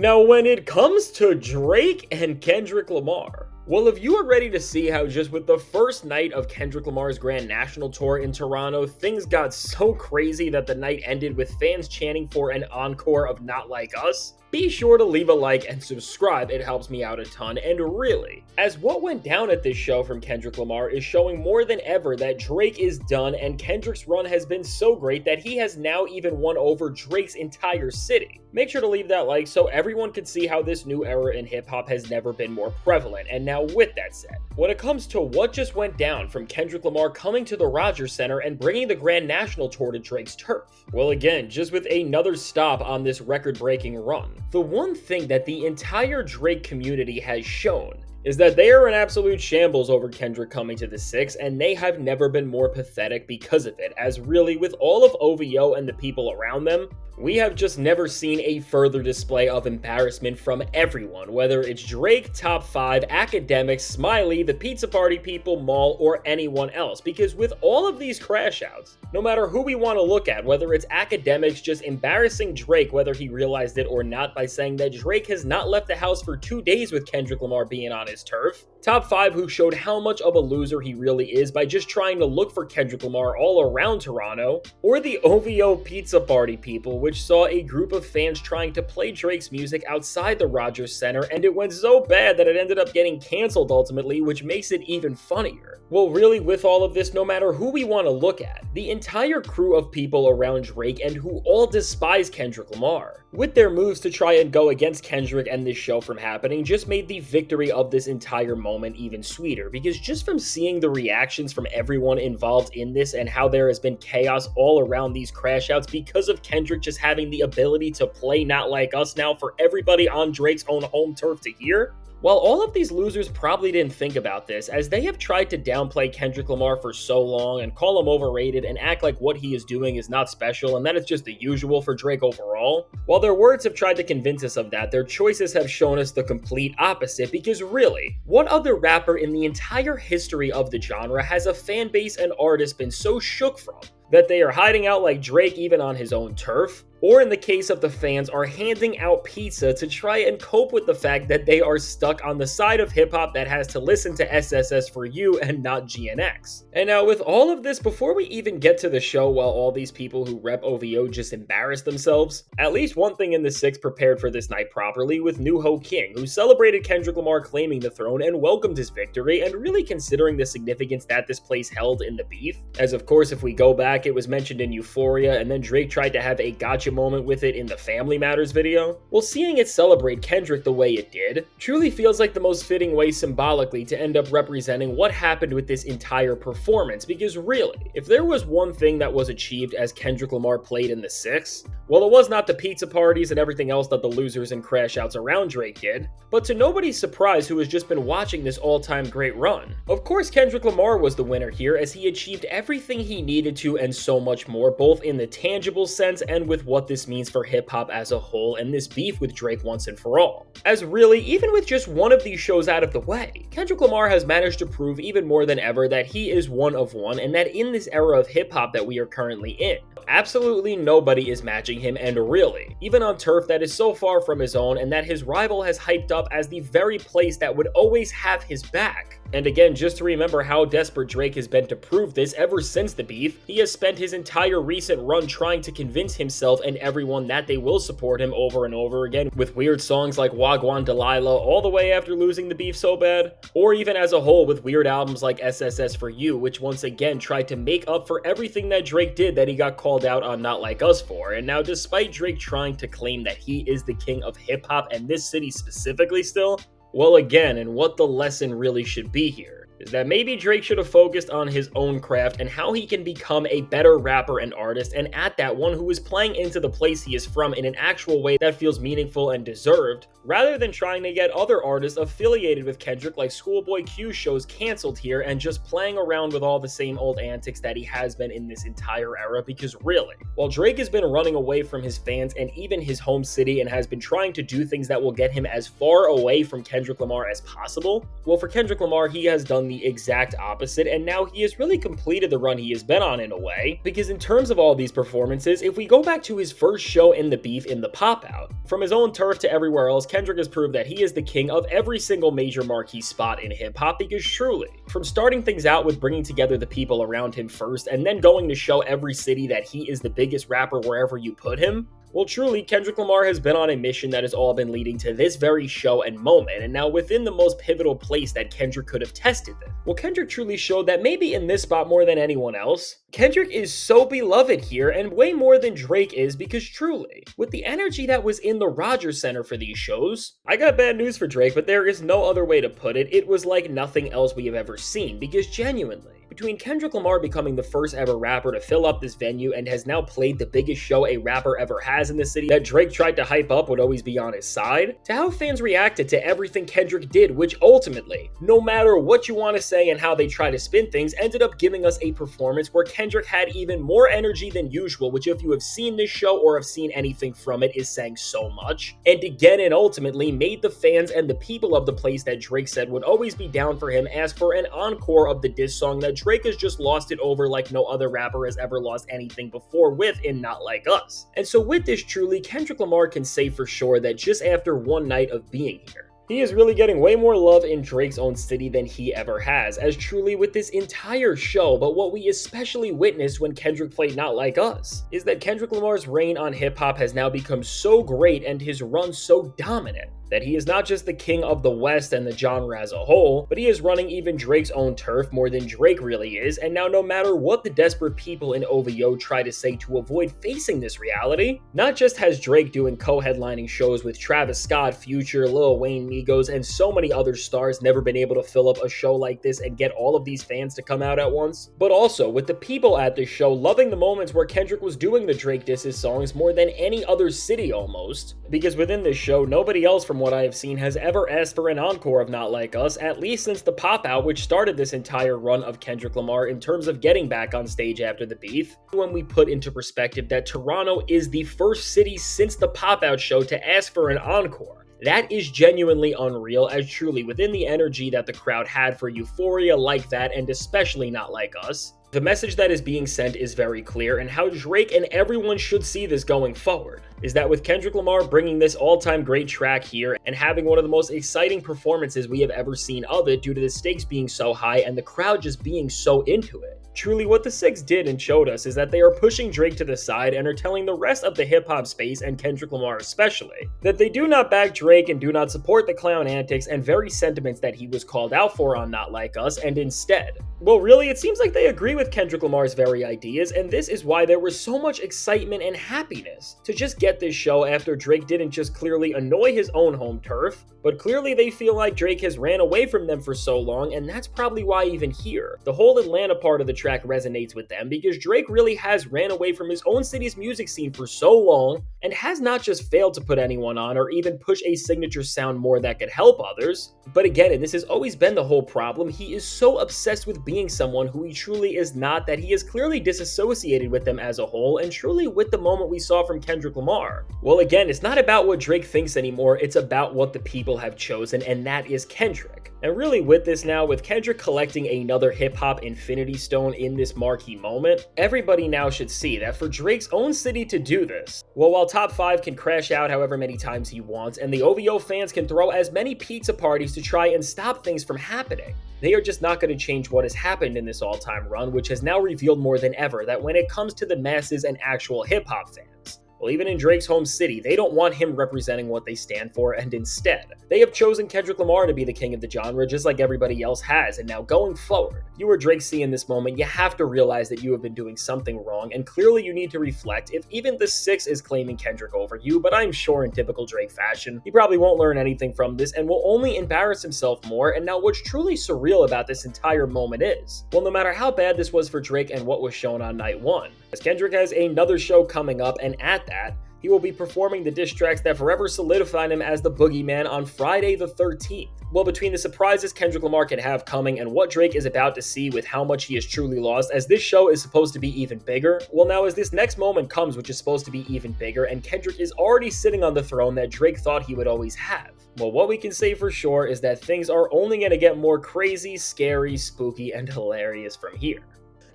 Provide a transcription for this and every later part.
Now, when it comes to Drake and Kendrick Lamar, well, if you are ready to see how just with the first night of Kendrick Lamar's Grand National Tour in Toronto, things got so crazy that the night ended with fans chanting for an encore of Not Like Us, be sure to leave a like and subscribe, it helps me out a ton, and really, as what went down at this show from Kendrick Lamar is showing more than ever that Drake is done and Kendrick's run has been so great that he has now even won over Drake's entire city. Make sure to leave that like so everyone can see how this new era in hip-hop has never been more prevalent. And now with that said, when it comes to what just went down from Kendrick Lamar coming to the Rogers Center and bringing the Grand National Tour to Drake's turf, well again, just with another stop on this record-breaking run, the one thing that the entire Drake community has shown is that they are in absolute shambles over Kendrick coming to the 6, and they have never been more pathetic because of it, as really with all of OVO and the people around them, we have just never seen a further display of embarrassment from everyone, whether it's Drake, Top 5, Academics, Smiley, the Pizza Party people, Maul, or anyone else, because with all of these crash outs, no matter who we want to look at, whether it's Academics just embarrassing Drake whether he realized it or not by saying that Drake has not left the house for 2 days with Kendrick Lamar being on his turf, Top 5 who showed how much of a loser he really is by just trying to look for Kendrick Lamar all around Toronto, or the OVO Pizza Party people, which saw a group of fans trying to play Drake's music outside the Rogers Center, and it went so bad that it ended up getting cancelled ultimately, which makes it even funnier. Well, really, with all of this, no matter who we want to look at, the entire crew of people around Drake and who all despise Kendrick Lamar, with their moves to try and go against Kendrick and this show from happening, just made the victory of this entire moment even sweeter, because just from seeing the reactions from everyone involved in this and how there has been chaos all around these crash outs because of Kendrick just having the ability to play Not Like Us now for everybody on Drake's own home turf to hear, while all of these losers probably didn't think about this, as they have tried to downplay Kendrick Lamar for so long and call him overrated and act like what he is doing is not special and that it's just the usual for Drake overall, while their words have tried to convince us of that, their choices have shown us the complete opposite, because really, what other rapper in the entire history of the genre has a fan base and artist been so shook from that they are hiding out like Drake even on his own turf? Or in the case of the fans, are handing out pizza to try and cope with the fact that they are stuck on the side of hip-hop that has to listen to SSS for you and not GNX. And now with all of this, before we even get to the show, while all these people who rep OVO just embarrass themselves, at least one thing in the 6 prepared for this night properly with New Ho King, who celebrated Kendrick Lamar claiming the throne and welcomed his victory, and really considering the significance that this place held in the beef. As of course, if we go back, it was mentioned in Euphoria, and then Drake tried to have a gotcha moment with it in the Family Matters video. Well, seeing it celebrate Kendrick the way it did truly feels like the most fitting way symbolically to end up representing what happened with this entire performance, because really, if there was one thing that was achieved as Kendrick Lamar played in the 6, well, it was not the pizza parties and everything else that the losers and crash outs around Drake did, but to nobody's surprise who has just been watching this all-time great run, of course Kendrick Lamar was the winner here, as he achieved everything he needed to and so much more, both in the tangible sense and with what this means for hip-hop as a whole and this beef with Drake once and for all. As really, even with just one of these shows out of the way, Kendrick Lamar has managed to prove even more than ever that he is one of one, and that in this era of hip-hop that we are currently in, absolutely nobody is matching him, and really, even on turf that is so far from his own and that his rival has hyped up as the very place that would always have his back. And again, just to remember how desperate Drake has been to prove this ever since the beef, he has spent his entire recent run trying to convince himself and everyone that they will support him over and over again, with weird songs like Wagwan Delilah all the way after losing the beef so bad, or even as a whole with weird albums like SSS for You, which once again tried to make up for everything that Drake did that he got called out on Not Like Us for. And now despite Drake trying to claim that he is the king of hip-hop and this city specifically still, well again, and what the lesson really should be here is that maybe Drake should have focused on his own craft and how he can become a better rapper and artist, and at that, one who is playing into the place he is from in an actual way that feels meaningful and deserved, rather than trying to get other artists affiliated with Kendrick like Schoolboy Q's shows canceled here and just playing around with all the same old antics that he has been in this entire era. Because really, while Drake has been running away from his fans and even his home city and has been trying to do things that will get him as far away from Kendrick Lamar as possible, well, for Kendrick Lamar, he has done doing the exact opposite, and now he has really completed the run he has been on in a way, because in terms of all these performances, if we go back to his first show in the beef in the pop-out, from his own turf to everywhere else, Kendrick has proved that he is the king of every single major marquee spot in hip-hop, because truly, from starting things out with bringing together the people around him first, and then going to show every city that he is the biggest rapper wherever you put him, well, truly, Kendrick Lamar has been on a mission that has all been leading to this very show and moment, and now within the most pivotal place that Kendrick could have tested them. Well, Kendrick truly showed that maybe in this spot more than anyone else, Kendrick is so beloved here, and way more than Drake is, because truly, with the energy that was in the Rogers Center for these shows, I got bad news for Drake, but there is no other way to put it, it was like nothing else we have ever seen, because genuinely, between Kendrick Lamar becoming the first ever rapper to fill up this venue and has now played the biggest show a rapper ever has in the city that Drake tried to hype up would always be on his side, to how fans reacted to everything Kendrick did, which ultimately, no matter what you want to say and how they try to spin things, ended up giving us a performance where Kendrick had even more energy than usual, which if you have seen this show or have seen anything from it is saying so much, and again and ultimately made the fans and the people of the place that Drake said would always be down for him ask for an encore of the diss song that Drake has just lost it over like no other rapper has ever lost anything before with in Not Like Us. And so with this truly, Kendrick Lamar can say for sure that just after one night of being here, he is really getting way more love in Drake's own city than he ever has, as truly with this entire show, but what we especially witnessed when Kendrick played Not Like Us, is that Kendrick Lamar's reign on hip-hop has now become so great and his run so dominant, that he is not just the king of the West and the genre as a whole, but he is running even Drake's own turf more than Drake really is, and now no matter what the desperate people in OVO try to say to avoid facing this reality, not just has Drake doing co-headlining shows with Travis Scott, Future, Lil Wayne, Migos, and so many other stars never been able to fill up a show like this and get all of these fans to come out at once, but also with the people at this show loving the moments where Kendrick was doing the Drake disses songs more than any other city almost, because within this show, nobody else from what I have seen has ever asked for an encore of Not Like Us, at least since the pop-out which started this entire run of Kendrick Lamar in terms of getting back on stage after the beef. When we put into perspective that Toronto is the first city since the pop-out show to ask for an encore, that is genuinely unreal, as truly within the energy that the crowd had for Euphoria like that, and especially Not Like Us, the message that is being sent is very clear, and how Drake and everyone should see this going forward is that with Kendrick Lamar bringing this all-time great track here and having one of the most exciting performances we have ever seen of it due to the stakes being so high and the crowd just being so into it. Truly, what the Six did and showed us is that they are pushing Drake to the side and are telling the rest of the hip-hop space, and Kendrick Lamar especially, that they do not back Drake and do not support the clown antics and very sentiments that he was called out for on Not Like Us, and instead, well really, it seems like they agree with Kendrick Lamar's very ideas, and this is why there was so much excitement and happiness to just get this show after Drake didn't just clearly annoy his own home turf, but clearly they feel like Drake has ran away from them for so long, and that's probably why even here, the whole Atlanta part of the track resonates with them, because Drake really has ran away from his own city's music scene for so long, and has not just failed to put anyone on or even push a signature sound more that could help others, but again, and this has always been the whole problem, he is so obsessed with being someone who he truly is not that he is clearly disassociated with them as a whole, and truly with the moment we saw from Kendrick Lamar. Well again, it's not about what Drake thinks anymore, it's about what the people have chosen, and that is Kendrick. And really with this now, with Kendrick collecting another hip-hop infinity stone in this marquee moment, everybody now should see that for Drake's own city to do this, well while Top 5 can crash out however many times he wants, and the OVO fans can throw as many pizza parties to try and stop things from happening, they are just not going to change what has happened in this all-time run, which has now revealed more than ever that when it comes to the masses and actual hip-hop fans, well, even in Drake's home city, they don't want him representing what they stand for, and instead, they have chosen Kendrick Lamar to be the king of the genre just like everybody else has, and now going forward, if you are Drake C in this moment, you have to realize that you have been doing something wrong, and clearly you need to reflect if even the Six is claiming Kendrick over you, but I'm sure in typical Drake fashion, he probably won't learn anything from this and will only embarrass himself more, and now what's truly surreal about this entire moment is, well, no matter how bad this was for Drake and what was shown on night one, as Kendrick has another show coming up, and at that, he will be performing the diss tracks that forever solidified him as the boogeyman on Friday the 13th. Well, between the surprises Kendrick Lamar can have coming and what Drake is about to see with how much he has truly lost, as this show is supposed to be even bigger, well now as this next moment comes, which is supposed to be even bigger, and Kendrick is already sitting on the throne that Drake thought he would always have. Well, what we can say for sure is that things are only going to get more crazy, scary, spooky, and hilarious from here.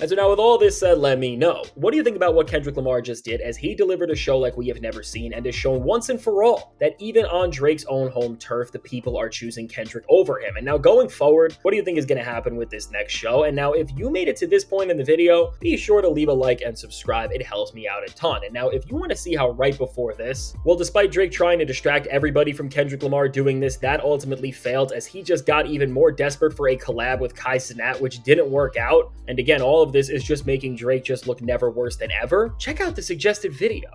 And so now with all this said, let me know, what do you think about what Kendrick Lamar just did, as he delivered a show like we have never seen and has shown once and for all that even on Drake's own home turf, the people are choosing Kendrick over him. And now going forward, what do you think is going to happen with this next show? And now if you made it to this point in the video, be sure to leave a like and subscribe. It helps me out a ton. And now if you want to see how right before this, well, despite Drake trying to distract everybody from Kendrick Lamar doing this, that ultimately failed, as he just got even more desperate for a collab with Kai Cenat, which didn't work out. And again, all of this is just making Drake just look never worse than ever. Check out the suggested video.